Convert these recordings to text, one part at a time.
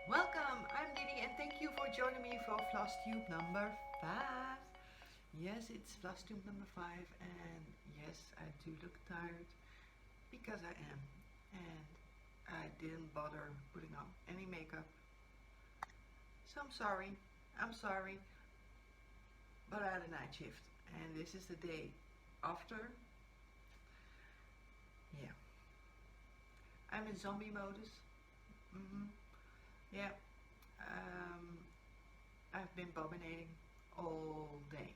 Welcome, I'm DiDi and thank you for joining me for FlossTube number 5. Yes, it's FlossTube number 5 and yes, I do look tired because I am. And I didn't bother putting on any makeup. So I'm sorry, but I had a night shift and this is the day after. Yeah. I'm in zombie modus. Yeah, I've been bobinating all day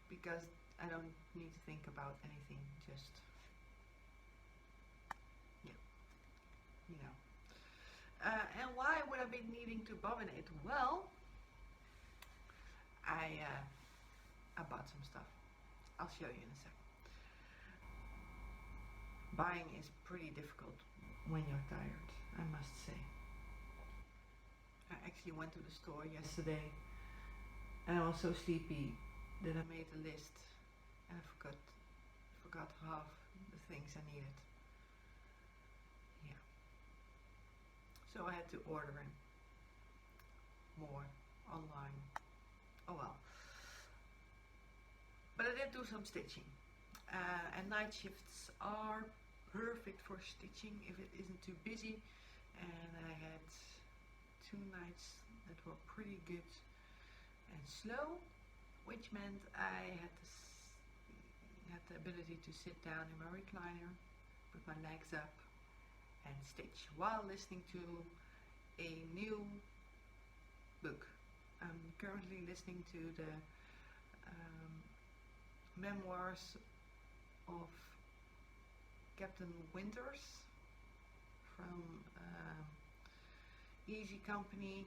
because I don't need to think about anything, just, yeah, you know. And why would I be needing to bobinate? Well, I bought some stuff. I'll show you in a second. Buying is pretty difficult when you're tired, I must say. I actually went to the store yesterday and I was so sleepy that I made a list and I forgot half the things I needed. Yeah. So I had to order in more online. Oh well. But I did do some stitching. And night shifts are perfect for stitching if it isn't too busy, and I had 2 nights that were pretty good and slow, which meant I had the ability to sit down in my recliner, put my legs up and stitch while listening to a new book. I'm currently listening to the memoirs of Captain Winters from Easy Company.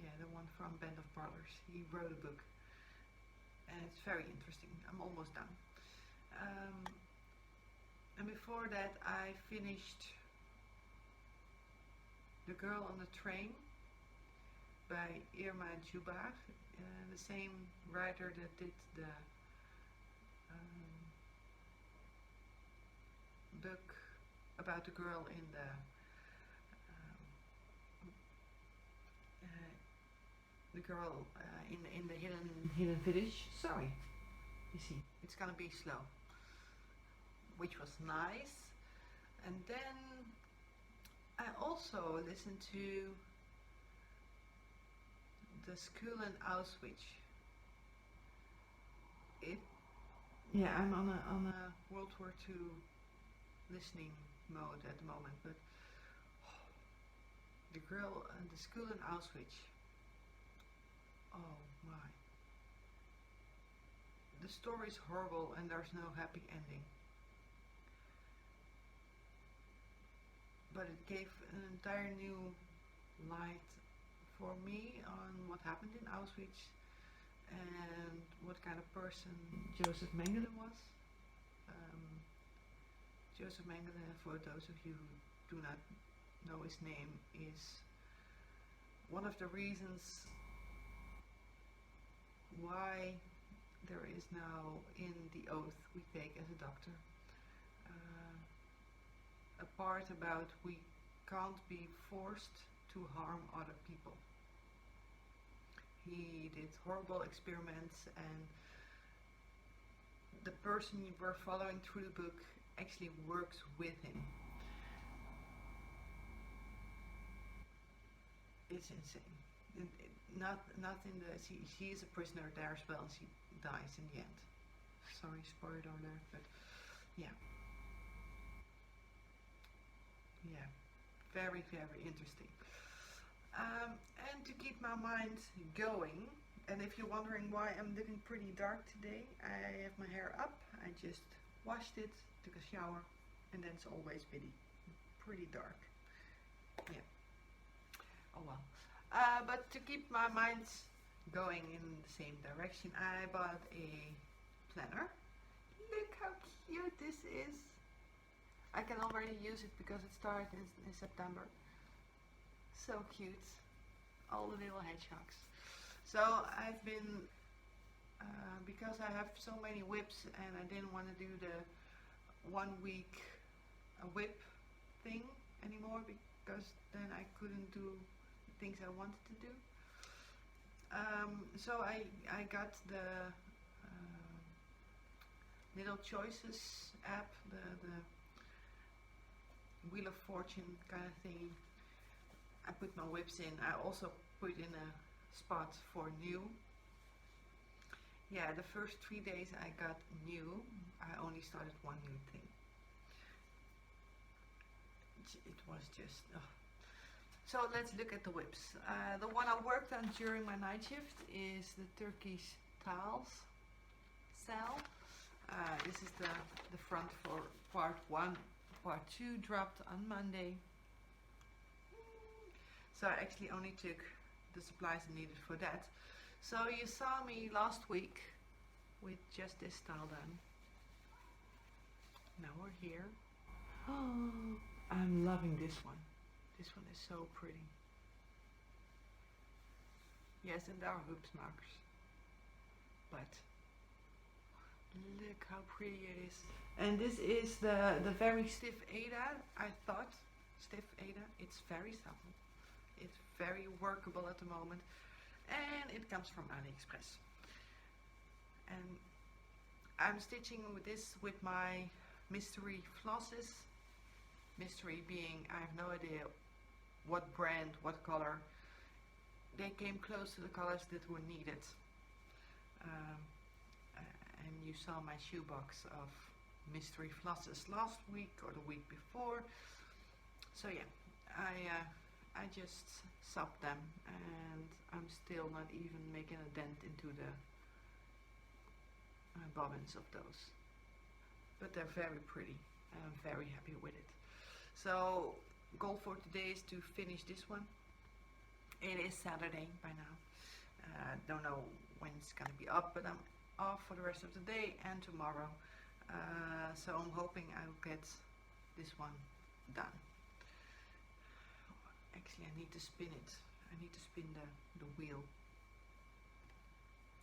Yeah, the one from Band of Brothers. He wrote a book and it's very interesting. I'm almost done. And before that I finished The Girl on the Train by Irma Joubert, the same writer that did the book about the girl in the hidden village. Sorry, you see, it's gonna be slow, which was nice. And then I also listened to the School in Auschwitz. Yeah, I'm on a World War II listening mode at the moment, but the School in Auschwitz. Oh my. The story is horrible and there's no happy ending. But it gave an entire new light for me on what happened in Auschwitz and what kind of person Joseph Mengele was. Joseph Mengele, for those of you who do not know his name, is one of the reasons why there is now in the oath we take as a doctor a part about we can't be forced to harm other people. He did horrible experiments and the person you were following through the book actually works with him. It's insane. Not in the she is a prisoner there as well and she dies in the end. Sorry, spoiler alert, but yeah. Yeah, very interesting. And to keep my mind going, and if you're wondering why I'm looking pretty dark today, I have my hair up. I just washed it, took a shower, and then it's always pretty dark. Yeah. Oh well. But to keep my mind going in the same direction, I bought a planner. Look how cute this is. I can already use it because it started in September. So cute. All the little hedgehogs. So I've been, because I have so many whips and I didn't want to do the 1 week whip thing anymore because then I couldn't do the things I wanted to do. So I got the Little Choices app, the Wheel of Fortune kind of thing. I put my whips in. I also put in a spot for new. Yeah, the first 3 days I got new. I only started one new thing. It was just... So let's look at the whips. The one I worked on during my night shift is the Turkish tiles cell. This is the front for part 1. Part 2 dropped on Monday. So I actually only took the supplies I needed for that. So you saw me last week with just this style done. Now we're here. Oh, I'm loving this one. This one is so pretty. Yes, and there are hoops markers. But look how pretty it is. And this is the very stiff Ada. I thought stiff Ada. It's very supple. It's very workable at the moment. And it comes from AliExpress. And I'm stitching with this with my mystery flosses. Mystery being I have no idea what brand, what color. They came close to the colors that were needed. And you saw my shoebox of mystery flosses last week or the week before. So yeah, I just subbed them, and I'm still not even making a dent into the bobbins of those. But they're very pretty, and I'm very happy with it. So goal for today is to finish this one. It is Saturday by now. Don't know when it's gonna be up, but I'm off for the rest of the day and tomorrow. So I'm hoping I'll get this one done. Actually, I need to spin it. I need to spin the wheel.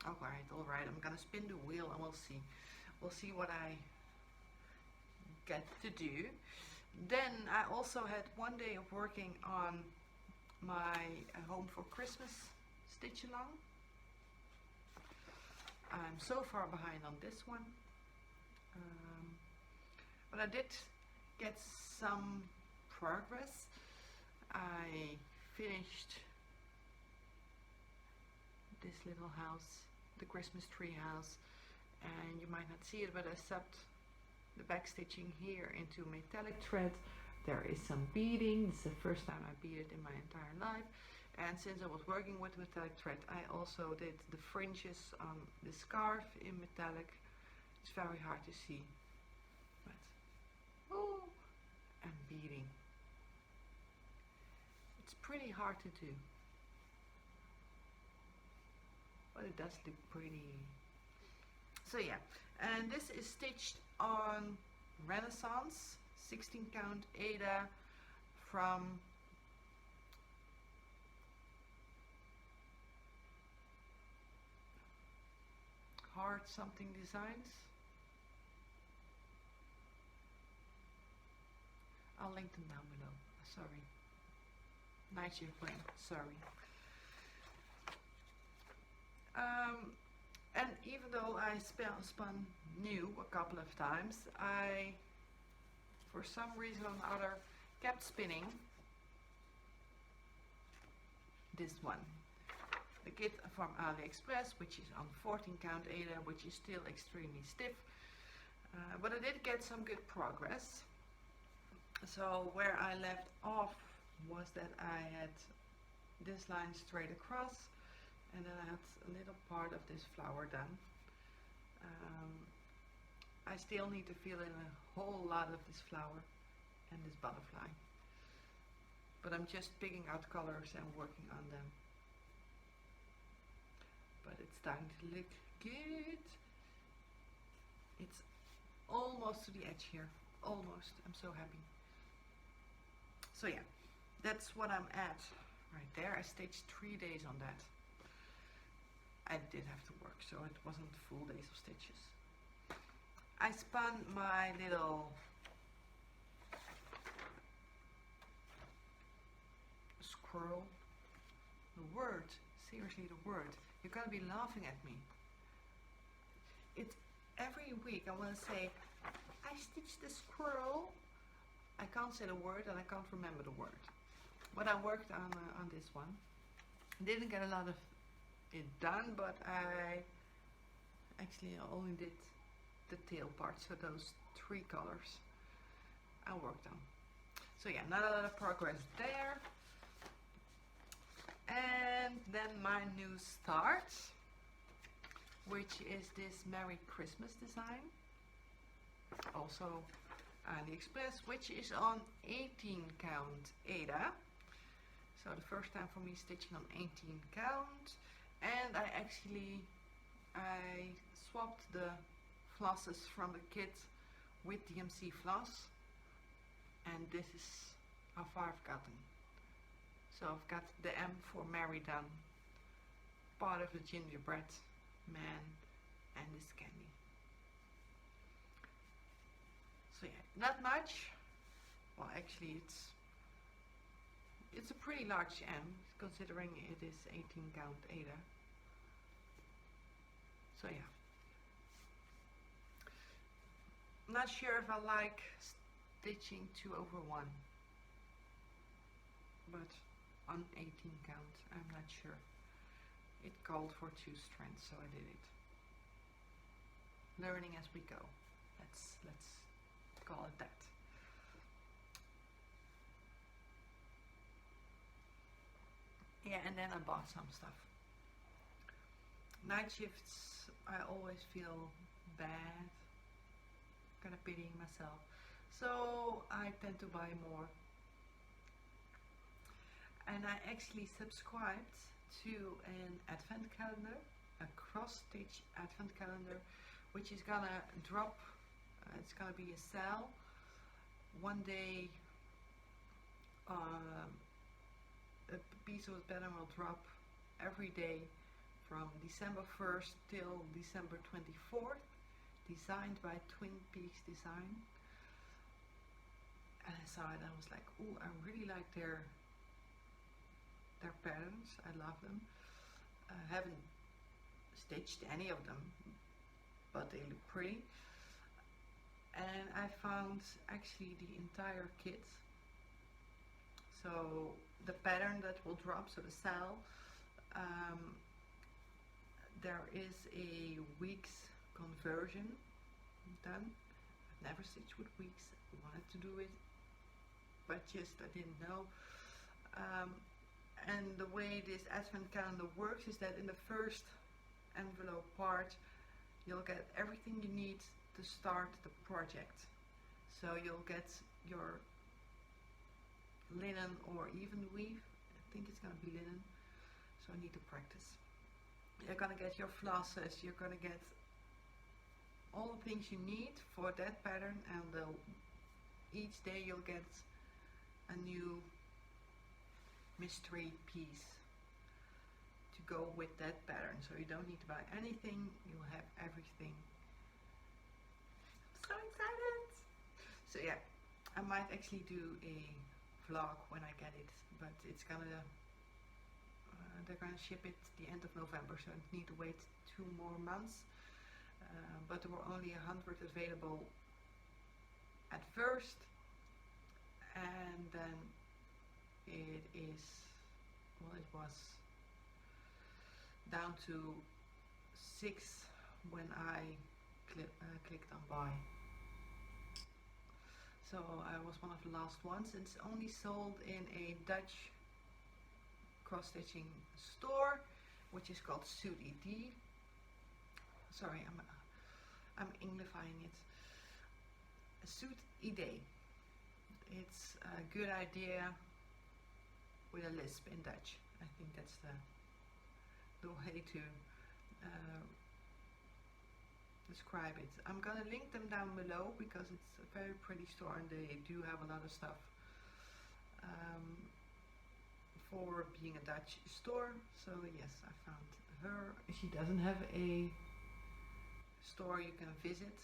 Alright, I'm gonna spin the wheel and we'll see. We'll see what I get to do. Then I also had one day of working on my Home for Christmas stitch along. I'm so far behind on this one. But I did get some progress. I finished this little house, the Christmas tree house, and you might not see it, but I subbed the back stitching here into metallic thread. There is some beading. This is the first time I beaded in my entire life, and since I was working with metallic thread, I also did the fringes on the scarf in metallic. It's very hard to see, but oh, and beading. It's pretty hard to do, but it does look pretty. So yeah, and this is stitched on Renaissance 16 count Ada from Hard Something Designs. I'll link them down below. Sorry. Night shift brain. Sorry. And even though I spun new a couple of times, I, for some reason or another, kept spinning this one. The kit from AliExpress, which is on 14 count Ada, which is still extremely stiff. But I did get some good progress. So where I left off was that I had this line straight across, and then I had a little part of this flower done. I still need to fill in a whole lot of this flower and this butterfly, but I'm just picking out colors and working on them. But it's starting to look good. It's almost to the edge here, almost. I'm so happy. So yeah, that's what I'm at right there. I stitched 3 days on that. I did have to work, so it wasn't full days of stitches. I spun my little squirrel. The word, seriously the word. You're gonna be laughing at me. It's every week I want to say, I stitched the squirrel. I can't say the word and I can't remember the word. But I worked on this one. Didn't get a lot of it done, but I actually only did the tail part, so those 3 colors I worked on. So yeah, not a lot of progress there. And then my new start, which is this Merry Christmas design, also AliExpress, which is on 18 count Ada. So the first time for me stitching on 18 count, and I swapped the flosses from the kit with DMC floss, and this is how far I've gotten. So I've got the M for Mary done, part of the gingerbread man, and this candy. So yeah, not much. Well, actually it's a pretty large M, considering it is 18 count Ada. So yeah. Not sure if I like stitching 2/1, but on 18 count I'm not sure. It called for 2 strands, so I did it. Learning as we go. Let's call it that. Yeah, and then I bought some stuff. Night shifts, I always feel bad, kind of pitying myself, so I tend to buy more. And I actually subscribed to an advent calendar, a cross stitch advent calendar, which is gonna drop. It's gonna be a sale. One day a piece of pattern will drop every day from December 1st till December 24th, designed by Twin Peaks Design. And I saw it and I was like, oh, I really like their patterns. I love them. I haven't stitched any of them, but they look pretty. And I found actually the entire kit. So the pattern that will drop, so the sale, there is a week's conversion done. I've never stitched with weeks. I wanted to do it, but just I didn't know. And the way this advent calendar works is that in the first envelope part you'll get everything you need to start the project. So you'll get your linen or even weave. I think it's gonna be linen, so I need to practice. You're gonna get your flosses, you're gonna get all the things you need for that pattern, and each day you'll get a new mystery piece to go with that pattern. So you don't need to buy anything, you'll have everything. I'm so excited! So yeah, I might actually do a vlog when I get it, but it's gonna they're gonna ship it the end of November, so I need to wait 2 more months. But there were only 100 available at first, and then it is, well, it was down to 6 when I clicked on buy. So I was one of the last ones. It's only sold in a Dutch cross-stitching store, which is called DiDi. Sorry, I'm Englifying it. DiDi. It's a good idea with a lisp in Dutch. I think that's the way to describe it. I'm gonna link them down below because it's a very pretty store and they do have a lot of stuff for being a Dutch store. So yes, I found her. She doesn't have a store you can visit,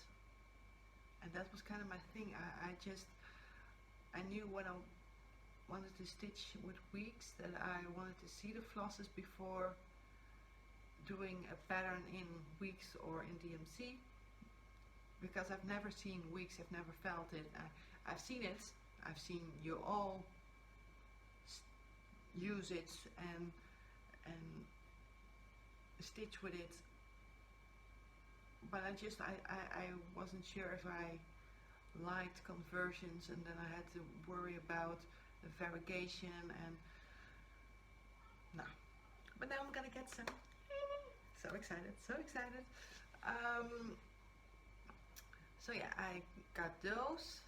and that was kind of my thing. I knew when I wanted to stitch with weeks, that I wanted to see the flosses before doing a pattern in weeks or in DMC, because I've never seen weeks, I've never felt it. I've seen it, I've seen you all use it and stitch with it, but I wasn't sure if I liked conversions, and then I had to worry about the variegation, and no. But now I'm gonna get some. So excited, so excited. So yeah, I got those.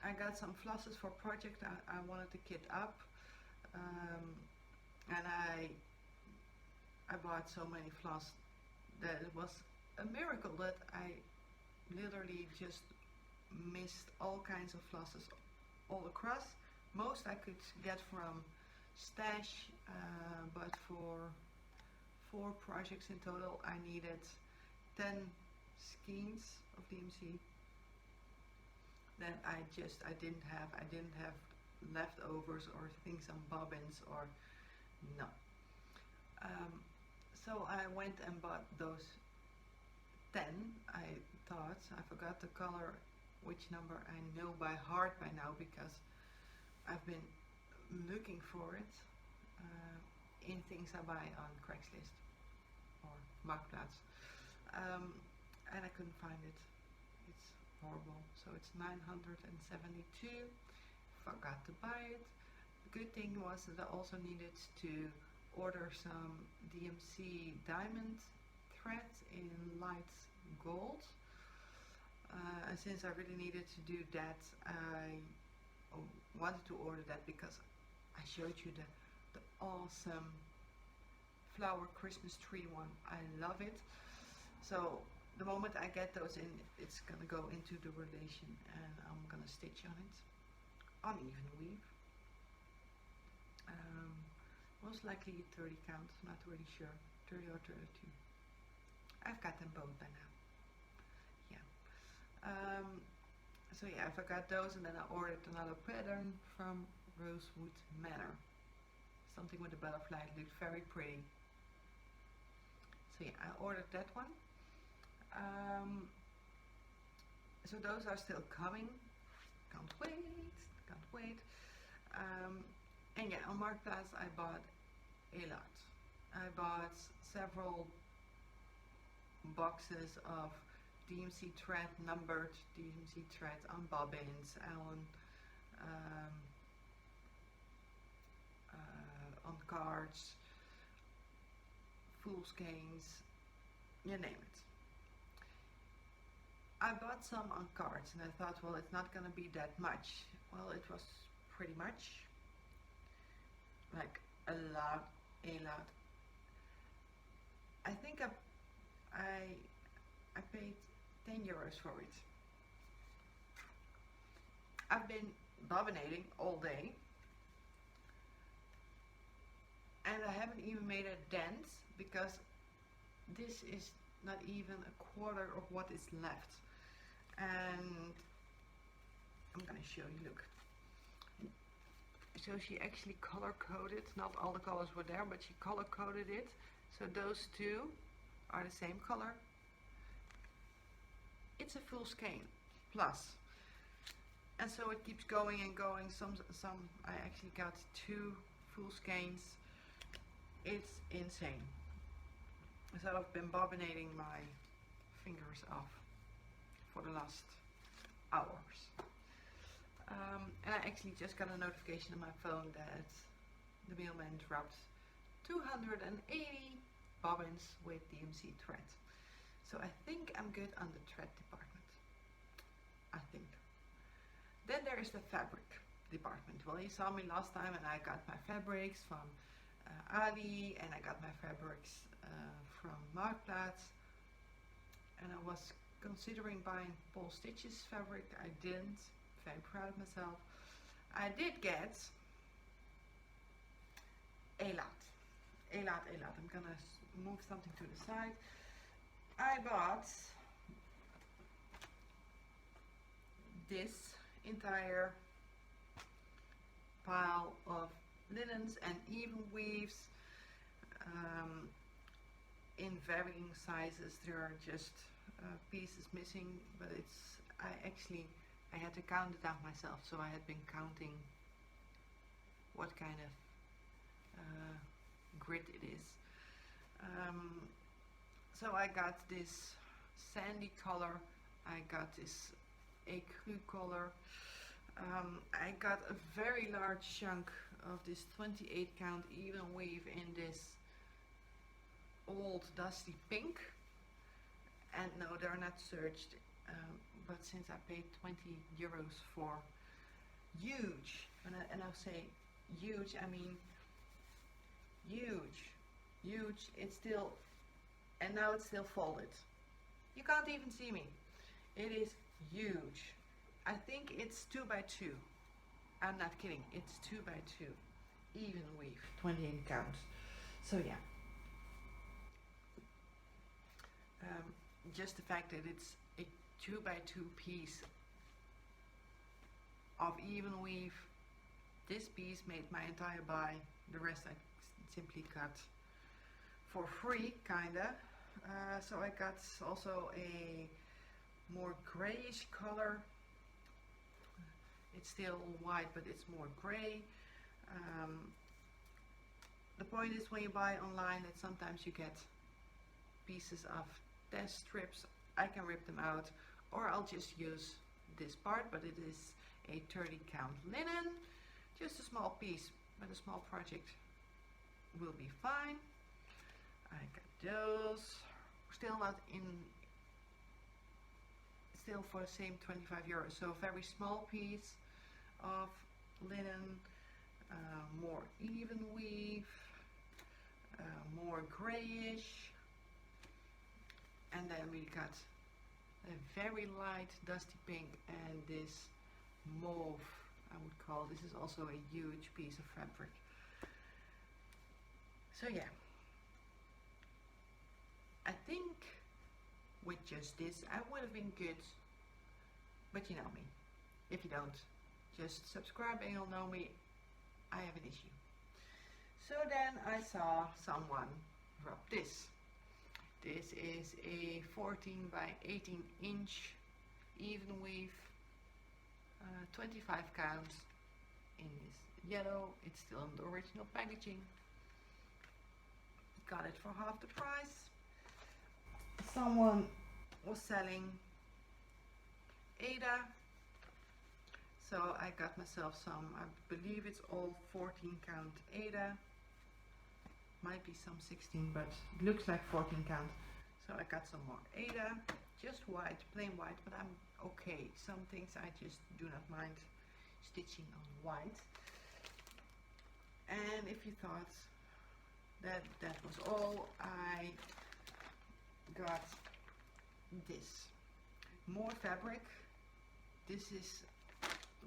I got some flosses for project I wanted to kit up, and I bought so many floss that it was a miracle that I literally just missed all kinds of flosses all across. Most I could get from stash, but for 4 projects in total I needed 10 skeins of DMC that I didn't have leftovers or things on bobbins, or no. So I went and bought those 10. I thought, I forgot the color, which number I know by heart by now, because I've been looking for it in things I buy on Craigslist or Marktplaats, and I couldn't find it. It's horrible. So it's 972. Forgot to buy it. The good thing was that I also needed to order some DMC diamond thread in light gold, and since I really needed to do that, I wanted to order that because I showed you the awesome flower Christmas tree one. I love it. So the moment I get those in, it's gonna go into the relation, and I'm gonna stitch on it. Uneven weave. Most likely 30 count, not really sure. 30 or 32. I've got them both by now. Yeah. So yeah, I forgot those, and then I ordered another pattern from Rosewood Manor. Something with a butterfly. It looked very pretty. So yeah, I ordered that one. So those are still coming. Can't wait. Can't wait. And yeah, on Marktplaats I bought a lot. I bought several boxes of DMC thread, numbered DMC thread on bobbins, on cards, full skeins, you name it. I bought some on cards, and I thought, well, it's not gonna be that much. Well, it was pretty much. Like a lot. I think I paid 10 euros for it. I've been bobbinating all day, and I haven't even made a dent, because this is not even a quarter of what is left. And I'm gonna show you, look. So she actually color coded, not all the colors were there, but she color coded it. So those two are the same color. It's a full skein plus, and so it keeps going and going. Some I actually got 2 full skeins. It's insane. So I've been bobbinating my fingers off for the last hours. And I actually just got a notification on my phone that the mailman dropped 280 bobbins with DMC thread. So I think I'm good on the thread department. I think. Then there is the fabric department. Well, you saw me last time, and I got my fabrics from Ali, and I got my fabrics from Marktplaats, and I was considering buying Paul Stitch's fabric. I didn't. Very proud of myself. I did get a lot. I'm gonna move something to the side. I bought this entire pile of linens and even weaves in varying sizes. There are just pieces missing, but I had to count it out myself, so I had been counting what kind of grid it is. So I got this sandy color, I got this écru color, I got a very large chunk of this 28 count even weave in this old dusty pink, and no, they're not serged, but since I paid 20 euros for huge, and I'll say huge, I mean huge, it's still, and now it's still folded. You can't even see me. It is huge. I think it's 2 by 2. I'm not kidding, it's 2 by 2 even weave, 28 count. So yeah, just the fact that it's a 2 by 2 piece of even weave, this piece made my entire buy. The rest I simply cut for free, kinda. So I got also a more grayish color. It's still white, but it's more gray. The point is, when you buy online, that sometimes you get pieces of test strips. I can rip them out, or I'll just use this part, but it is a 30 count linen, just a small piece, but a small project will be fine. I got those, still not in, still for the same 25 euros, so a very small piece of linen, more even weave, more grayish, and then we got a very light dusty pink and this mauve, I would call. This is also a huge piece of fabric. So yeah, I think with just this I would have been good, but you know me. If you don't, just subscribe and you'll know me. I have an issue. So then I saw someone drop this. This is a 14 by 18 inch even weave, 25 count in this yellow. It's still in the original packaging. Got it for half the price. Someone was selling Ada, so I got myself some. I believe it's all 14 count Ada. Might be some 16, but it looks like 14 count. So I got some more Ada, just white, plain white, but I'm okay. Some things I just do not mind stitching on white. And if you thought that that was all, I got this. More fabric. This is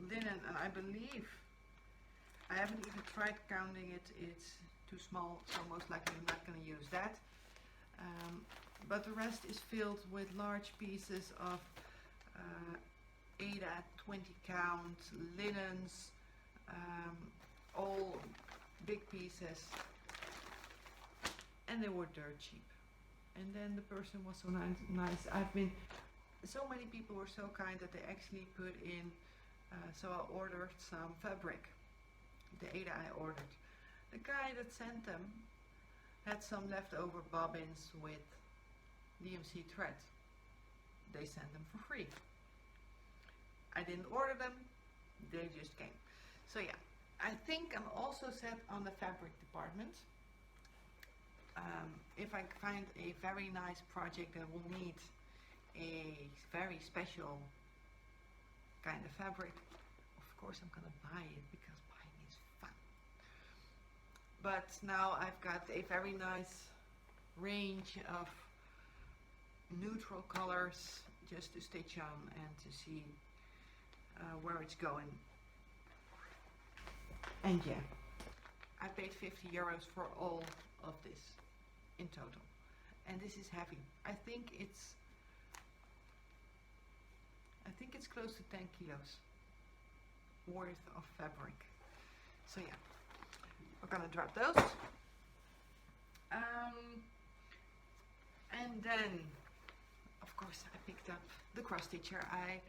linen, and I believe, I haven't even tried counting it, it's too small, so most likely I'm not going to use that. But the rest is filled with large pieces of Ada 20 count linens, all big pieces, and they were dirt cheap. And then the person was so nice. So many people were so kind that they actually put in, so I ordered some fabric, the Ada I ordered. The guy that sent them had some leftover bobbins with DMC thread. They sent them for free. I didn't order them, they just came. So yeah, I think I'm also set on the fabric department. If I find a very nice project that will need a very special kind of fabric, of course I'm gonna buy it, because buying is fun. But now I've got a very nice range of neutral colors just to stitch on and to see where it's going. And yeah, I paid 50 euros for all of this in total, and this is heavy. I think it's close to 10 kilos worth of fabric. So yeah, we're gonna drop those. And then, of course, I picked up the cross stitcher. I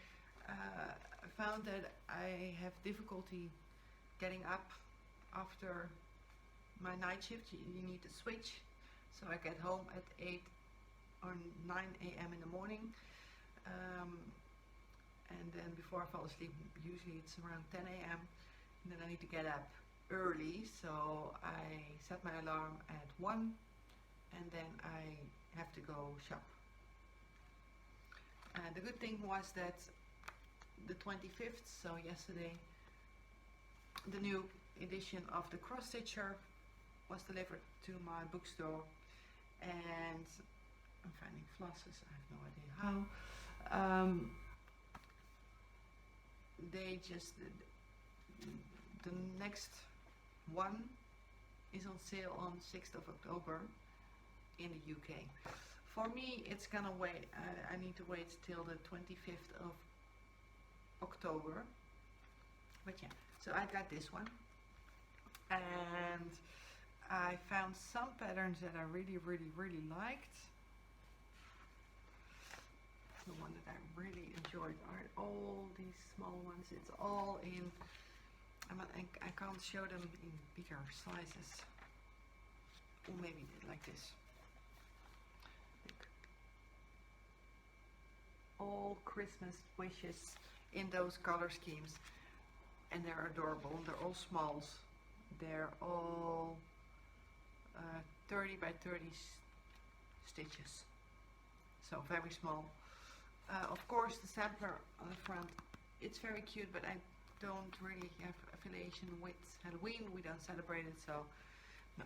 found that I have difficulty getting up after my night shift. You need to switch. So I get home at 8 or 9 a.m. in the morning. And then before I fall asleep, usually it's around 10 a.m. And then I need to get up early. So I set my alarm at 1 and then I have to go shop. And the good thing was that the 25th, so yesterday, the new edition of the cross stitcher was delivered to my bookstore, and I'm finding flosses, I have no idea how. They just, the next one is on sale on 6th of October in the UK. For me, it's gonna wait, I need to wait till the 25th of October. But yeah, so I got this one. And I found some patterns that I really liked. The one that I really enjoyed are all these small ones. It's all in, I can't show them in bigger sizes. Or maybe like this. All Christmas wishes in those color schemes, and they're adorable. They're all smalls. They're all 30 by 30 stitches, so very small. Of course, the sampler on the front, it's very cute, but I don't really have affiliation with Halloween. We don't celebrate it, so no.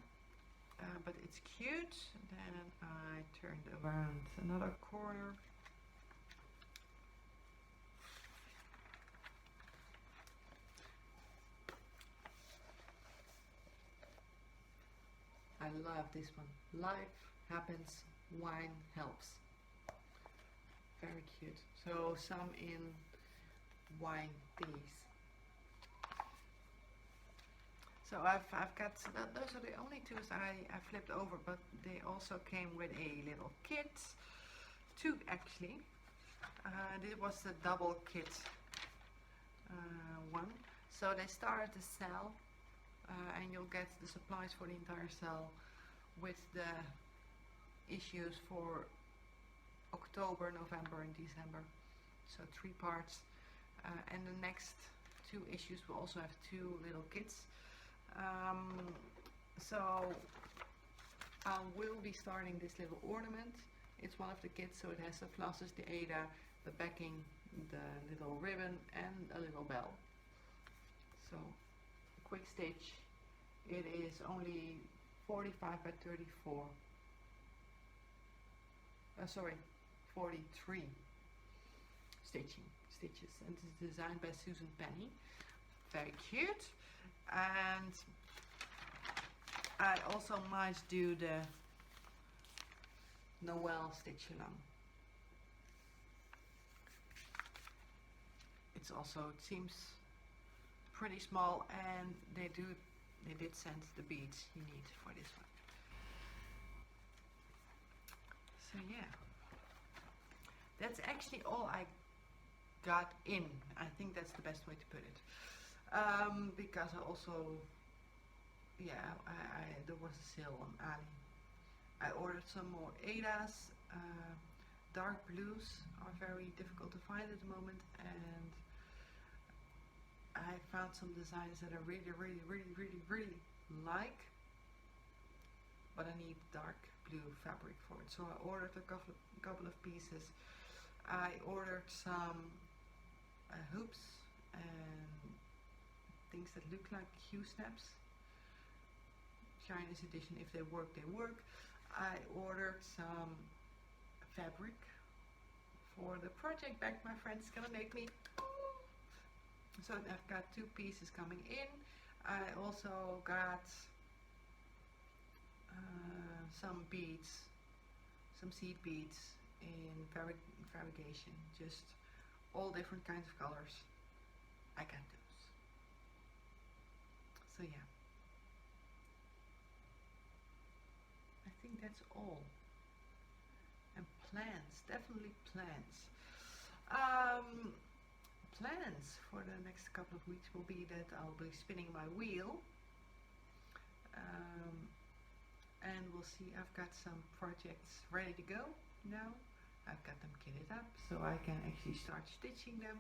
But it's cute. Then I turned around another corner. I love this one. Life happens, wine helps. Very cute. So some in wine teas. So I've got, those are the only two I flipped over, but they also came with a little kit. Two actually. This was the double kit one. So they started to sell. And you'll get the supplies for the entire cell with the issues for October, November and December. So 3 parts. And the next 2 issues will also have 2 little kits. So I will be starting this little ornament. It's one of the kits, so it has the flosses, the Ada, the backing, the little ribbon and a little bell. So quick stitch. It is only 45 by 34. Sorry, 43 stitches, and it's designed by Susan Penny. Very cute. And I also might do the Noel stitch along. It's also, it seems pretty small, and they did send the beads you need for this one. So yeah, that's actually all I got in. I think that's the best way to put it. Because I also, yeah, there was a sale on Ali. I ordered some more Adas. Dark blues are very difficult to find at the moment, and I found some designs that I really like, but I need dark blue fabric for it. So I ordered a couple of pieces. I ordered some hoops and things that look like Q snaps. Chinese edition, if they work, they work. I ordered some fabric for the project bag my friend's gonna make me. So I've got 2 pieces coming in. I also got some beads, some seed beads in variegation, just all different kinds of colors. I got those. So So yeah, I think that's all. And plans, definitely plans. Um, Plans for the next couple of weeks will be that I'll be spinning my wheel. Um, and we'll see. I've got some projects ready to go now. I've got them kitted up so I can actually start stitching them.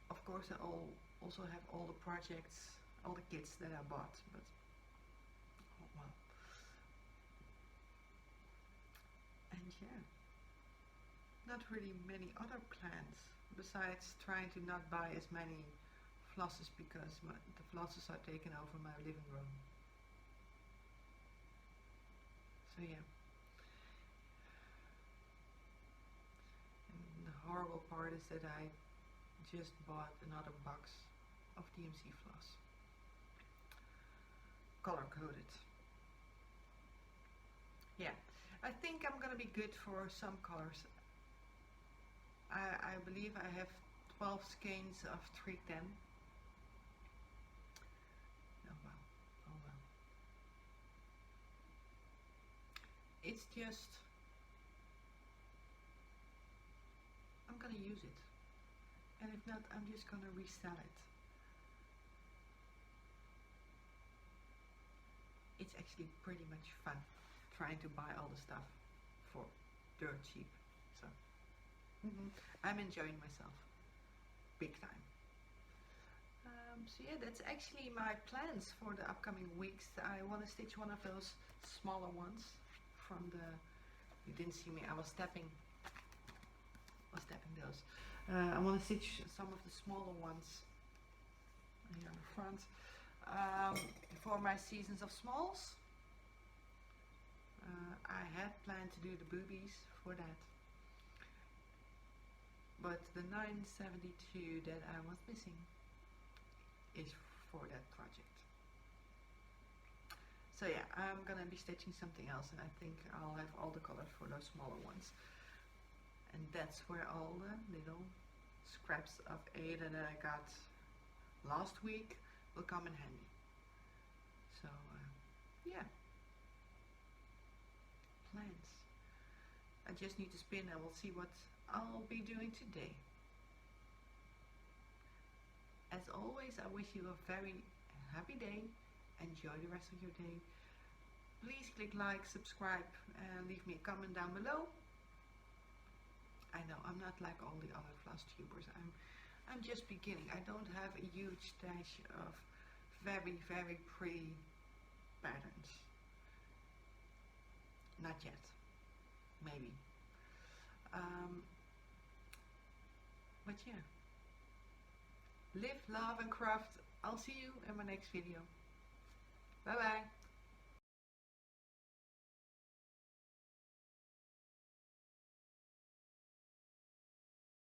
Of course I'll also have all the projects, all the kits that I bought, but oh well. And yeah, not really many other plans besides trying to not buy as many flosses because the flosses are taking over my living room. So yeah. And the horrible part is that I just bought another box of DMC floss. Color coded. Yeah, I think I'm gonna be good for some colors. I believe I have 12 skeins of 310. Oh well, oh well. It's just, I'm gonna use it. And if not, I'm just gonna resell it. It's actually pretty much fun trying to buy all the stuff for dirt cheap. So I'm enjoying myself big time. So yeah, that's actually my plans for the upcoming weeks. I want to stitch one of those smaller ones from the, you didn't see me, I was tapping those. I want to stitch some of the smaller ones here on the front for my seasons of smalls. I had planned to do the boobies for that, but the 972 that I was missing is for that project. So yeah, I'm gonna be stitching something else, and I think I'll have all the colors for those smaller ones. And that's where all the little scraps of Ada that I got last week will come in handy. So yeah, plans. I just need to spin and we'll see what I'll be doing today. As always, I wish you a very happy day. Enjoy the rest of your day. Please click like, subscribe, and leave me a comment down below. I know I'm not like all the other FlossTubers. I'm just beginning. I don't have a huge stash of very pretty patterns. Not yet. Maybe. But yeah. Live, love and craft. I'll see you in my next video. Bye bye.